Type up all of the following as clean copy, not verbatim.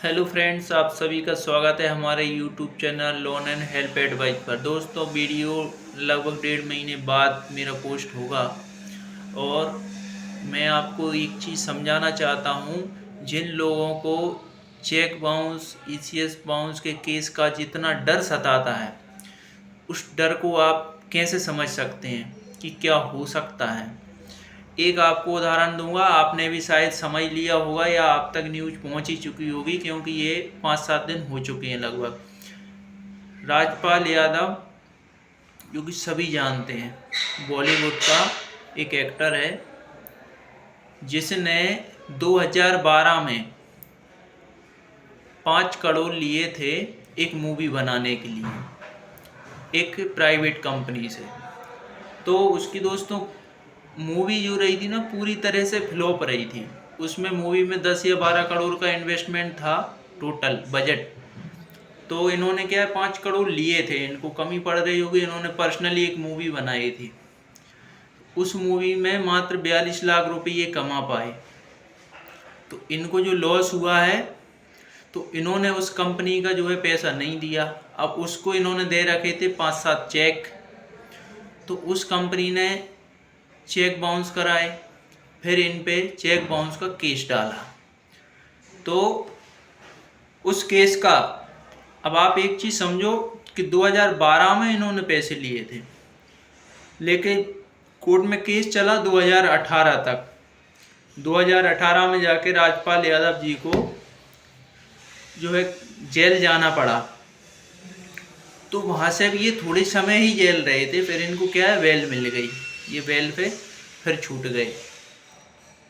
Hello friends, आप सभी का स्वागत है हमारे YouTube channel loan and help advice पर। दोस्तों, वीडियो लगभग 1.5 महीने बाद मेरा पोस्ट होगा और मैं आपको एक चीज़ समझाना चाहता हूँ। जिन लोगों को चेक बाउंस, ईसीएस बाउंस के केस का जितना डर सताता है, उस डर को आप कैसे समझ सकते हैं कि क्या हो सकता है। एक आपको उदाहरण दूंगा, आपने भी शायद समझ लिया होगा या आप तक न्यूज़ पहुंच ही चुकी होगी, क्योंकि ये 5-7 दिन हो चुके हैं लगभग। राजपाल यादव, जो कि सभी जानते हैं, बॉलीवुड का एक एक्टर है, जिसने 2012 में 5 करोड़ लिए थे एक मूवी बनाने के लिए एक प्राइवेट कंपनी से। तो उसकी दोस्तों मूवी जो रही थी ना, पूरी तरह से फ्लॉप रही थी। उसमें मूवी में 10 या 12 करोड़ का इन्वेस्टमेंट था, टोटल बजट। तो इन्होंने क्या है, 5 करोड़ लिए थे, इनको कमी पड़ रही होगी, इन्होंने पर्सनली एक मूवी बनाई थी। उस मूवी में मात्र 42 लाख रुपए ये कमा पाए। तो इनको जो लॉस हुआ है, तो इन्होंने उस कंपनी का जो है पैसा नहीं दिया। अब उसको इन्होंने दे रखे थे 5-7 चेक, तो उस कंपनी ने चेक बाउंस कराए, फिर इन पे चेक बाउंस का केस डाला। तो उस केस का अब आप एक चीज़ समझो कि 2012 में इन्होंने पैसे लिए थे, लेकिन कोर्ट में केस चला 2018 तक। 2018 में जाके राजपाल यादव जी को जो है जेल जाना पड़ा। तो वहाँ से भी ये थोड़े समय ही जेल रहे थे, फिर इनको क्या है, बेल मिल गई। ये बेल पे फिर छूट गए।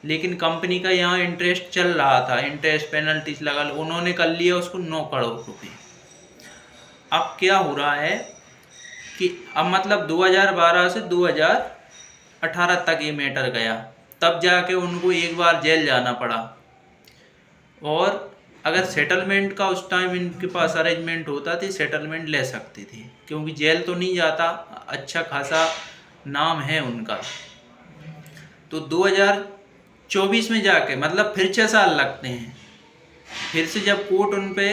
लेकिन कंपनी का यहाँ इंटरेस्ट चल रहा था, इंटरेस्ट पेनल्टीज लगा, उन्होंने कर लिया उसको 9 करोड़ रुपए। अब क्या हो रहा है कि अब मतलब 2012 से 2018 तक ये मैटर गया, तब जाके उनको एक बार जेल जाना पड़ा। और अगर सेटलमेंट का उस टाइम इनके पास अरेंजमेंट होता तो सेटलमेंट ले सकते थे, क्योंकि जेल तो नहीं जाता, अच्छा खासा नाम है उनका। तो 2024 में जाके मतलब फिर 6 साल लगते हैं। फिर से जब कोर्ट उन पे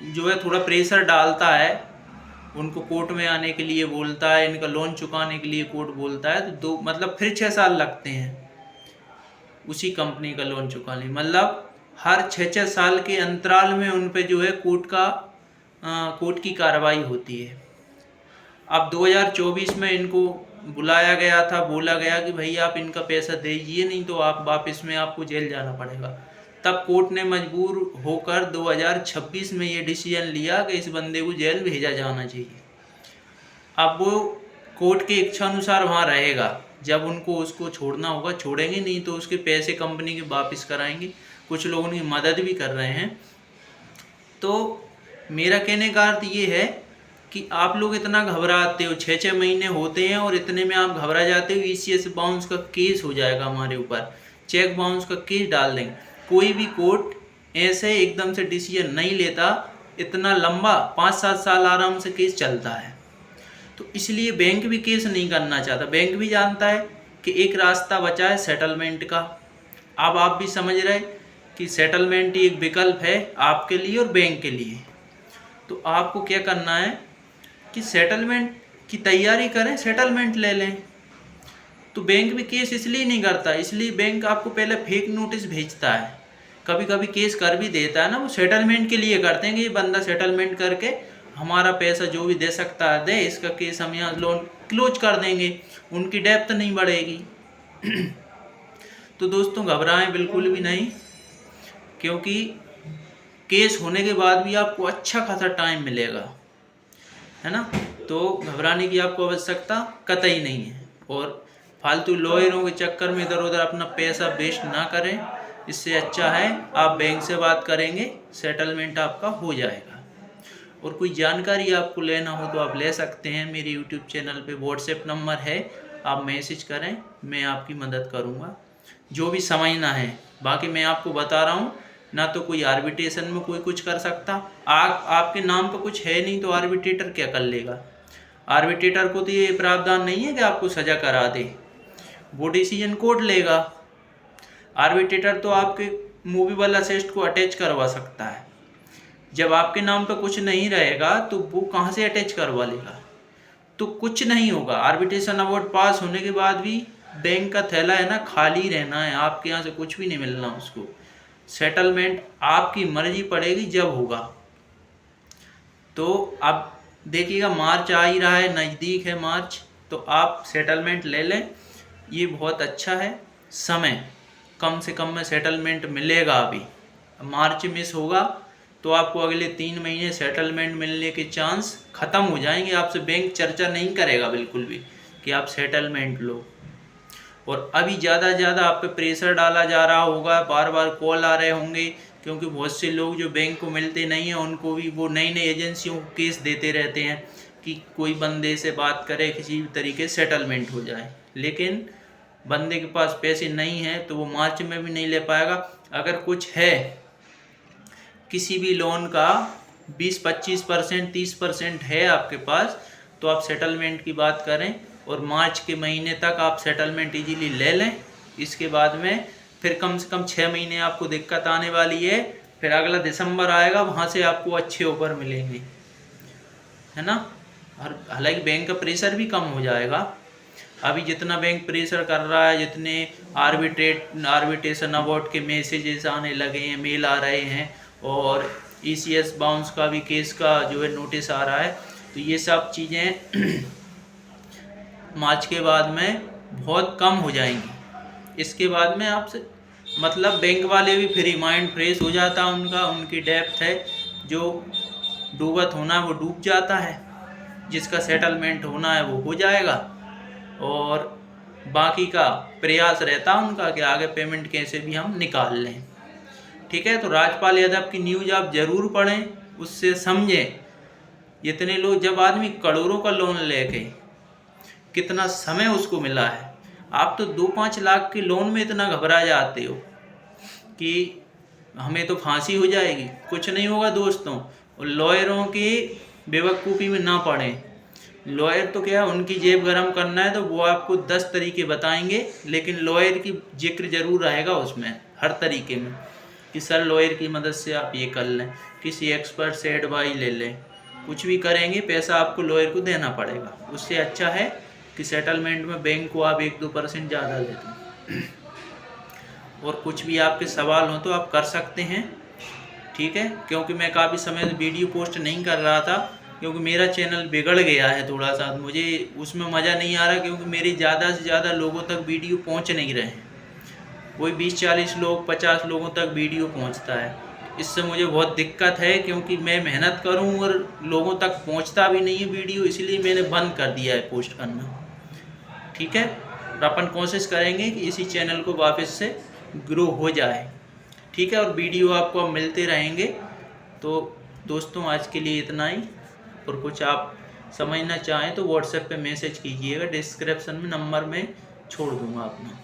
जो है थोड़ा प्रेशर डालता है, उनको कोर्ट में आने के लिए बोलता है, इनका लोन चुकाने के लिए कोर्ट बोलता है, तो दो मतलब फिर 6 साल लगते हैं उसी कंपनी का लोन चुकाने। मतलब हर 6-6 साल के अंतराल में उन पे जो है कोर्ट की कार्रवाई होती है। अब 2024 में इनको बुलाया गया था, बोला गया कि भाई आप इनका पैसा दीजिए, नहीं तो आप वापस में आपको जेल जाना पड़ेगा। तब कोर्ट ने मजबूर होकर 2026 में ये डिसीजन लिया कि इस बंदे को जेल भेजा जाना चाहिए। अब वो कोर्ट के इच्छा अनुसार वहाँ रहेगा, जब उनको उसको छोड़ना होगा छोड़ेंगे, नहीं तो उसके पैसे कंपनी के वापस कराएंगे। कुछ लोग उनकी मदद भी कर रहे हैं। तो मेरा कहने का अर्थ ये है कि आप लोग इतना घबराते हो, 6-6 महीने होते हैं और इतने में आप घबरा जाते हो। ईसीएस बाउंस का केस हो जाएगा हमारे ऊपर, चेक बाउंस का केस डाल देंगे। कोई भी कोर्ट ऐसे एकदम से डिसीजन नहीं लेता, इतना लंबा 5-7 साल आराम से केस चलता है। तो इसलिए बैंक भी केस नहीं करना चाहता। बैंक भी जानता है कि एक रास्ता बचा है सेटलमेंट का। अब आप भी समझ रहे कि सेटलमेंट ही एक विकल्प है आपके लिए और बैंक के लिए। तो आपको क्या करना है कि सेटलमेंट की तैयारी करें, सेटलमेंट ले लें। तो बैंक भी केस इसलिए नहीं करता, इसलिए बैंक आपको पहले फेक नोटिस भेजता है, कभी कभी केस कर भी देता है ना, वो सेटलमेंट के लिए करते हैं कि ये बंदा सेटलमेंट करके हमारा पैसा जो भी दे सकता है दे, इसका केस हम यहाँ लोन क्लोज कर देंगे, उनकी डेप्थ नहीं बढ़ेगी। तो दोस्तों, घबराएं बिल्कुल भी नहीं, क्योंकि केस होने के बाद भी आपको अच्छा खासा टाइम मिलेगा, है ना। तो घबराने की आपको आवश्यकता कतई नहीं है। और फालतू लॉयरों के चक्कर में इधर उधर अपना पैसा वेस्ट ना करें। इससे अच्छा है आप बैंक से बात करेंगे, सेटलमेंट आपका हो जाएगा। और कोई जानकारी आपको लेना हो तो आप ले सकते हैं, मेरे यूट्यूब चैनल पे व्हाट्सएप नंबर है, आप मैसेज करें, मैं आपकी मदद करूँगा जो भी समझना है। बाकी मैं आपको बता रहा हूँ, ना तो कोई आर्बिट्रेशन में कोई कुछ कर सकता, आपके नाम पर कुछ है नहीं, तो आर्बिट्रेटर क्या कर लेगा। आर्बिट्रेटर को तो ये प्रावधान नहीं है कि आपको सज़ा करा दे, वो डिसीजन कोर्ट लेगा। आर्बिट्रेटर तो आपके मूवेबल असेट को अटैच करवा सकता है, जब आपके नाम पे कुछ नहीं रहेगा तो वो कहाँ से अटैच करवा लेगा? तो कुछ नहीं होगा। आर्बिट्रेशन अवार्ड पास होने के बाद भी बैंक का थैला है ना खाली रहना है, आपके यहाँ से कुछ भी नहीं मिलना उसको। सेटलमेंट आपकी मर्जी पड़ेगी जब होगा। तो अब देखिएगा मार्च आ ही रहा है, नज़दीक है मार्च, तो आप सेटलमेंट ले लें, ये बहुत अच्छा है। समय कम से कम में सेटलमेंट मिलेगा। अभी मार्च मिस होगा तो आपको अगले 3 महीने सेटलमेंट मिलने के चांस ख़त्म हो जाएंगे। आपसे बैंक चर्चा नहीं करेगा बिल्कुल भी कि आप सेटलमेंट लो। और अभी ज़्यादा से ज़्यादा आप पे प्रेशर डाला जा रहा होगा, बार बार कॉल आ रहे होंगे, क्योंकि बहुत से लोग जो बैंक को मिलते नहीं हैं उनको भी वो नई नई एजेंसियों को केस देते रहते हैं कि कोई बंदे से बात करे, किसी भी तरीके से सेटलमेंट हो जाए। लेकिन बंदे के पास पैसे नहीं हैं तो वो मार्च में भी नहीं ले पाएगा। अगर कुछ है किसी भी लोन का 20-25%, 30% है आपके पास, तो आप सेटलमेंट की बात करें और मार्च के महीने तक आप सेटलमेंट इजीली ले लें। इसके बाद में फिर कम से कम 6 महीने आपको दिक्कत आने वाली है, फिर अगला दिसंबर आएगा, वहाँ से आपको अच्छे ऑफर मिलेंगे, है ना। और हालांकि बैंक का प्रेशर भी कम हो जाएगा। अभी जितना बैंक प्रेशर कर रहा है, जितने आर्बिट्रेशन अवार्ड के मैसेजेस आने लगे हैं, मेल आ रहे हैं, और ECS बाउंस का भी केस का जो है नोटिस आ रहा है, तो ये सब चीज़ें मार्च के बाद में बहुत कम हो जाएंगी। इसके बाद में आपसे मतलब बैंक वाले भी फ्री माइंड फ्रेश हो जाता है उनका, उनकी डेप्थ है जो डूबत होना है वो डूब जाता है, जिसका सेटलमेंट होना है वो हो जाएगा, और बाकी का प्रयास रहता है उनका कि आगे पेमेंट कैसे भी हम निकाल लें। ठीक है, तो राजपाल यादव की न्यूज़ आप ज़रूर पढ़ें, उससे समझें। इतने लोग, जब आदमी करोड़ों का लोन लेके कितना समय उसको मिला है, आप तो 2-5 लाख के लोन में इतना घबरा जाते हो कि हमें तो फांसी हो जाएगी। कुछ नहीं होगा दोस्तों, और लॉयरों की बेवकूफ़ी में ना पड़ें। लॉयर तो क्या है, उनकी जेब गरम करना है तो वो आपको 10 तरीके बताएंगे, लेकिन लॉयर की जिक्र जरूर रहेगा उसमें हर तरीके में कि सर लॉयर की मदद से आप ये कर लें, किसी एक्सपर्ट से एडवाइस ले लें। कुछ भी करेंगे पैसा आपको लॉयर को देना पड़ेगा। उससे अच्छा है कि सेटलमेंट में बैंक को आप 1-2% ज़्यादा दे दें। और कुछ भी आपके सवाल हो तो आप कर सकते हैं, ठीक है। क्योंकि मैं काफ़ी समय से वीडियो पोस्ट नहीं कर रहा था, क्योंकि मेरा चैनल बिगड़ गया है थोड़ा सा, मुझे उसमें मज़ा नहीं आ रहा, क्योंकि मेरी ज़्यादा से ज़्यादा लोगों तक वीडियो पहुंच नहीं रहे हैं। कोई 20-40 लोग, 50 लोगों तक वीडियो पहुंचता है। इससे मुझे बहुत दिक्कत है, क्योंकि मैं मेहनत करूं और लोगों तक पहुंचता भी नहीं है वीडियो, इसलिए मैंने बंद कर दिया है पोस्ट करना, ठीक है। और अपन कोशिश करेंगे कि इसी चैनल को वापस से ग्रो हो जाए, ठीक है। और वीडियो आपको अब मिलते रहेंगे। तो दोस्तों आज के लिए इतना ही, और कुछ आप समझना चाहें तो व्हाट्सएप पे मैसेज कीजिएगा, डिस्क्रिप्शन में नंबर में छोड़ दूंगा अपना।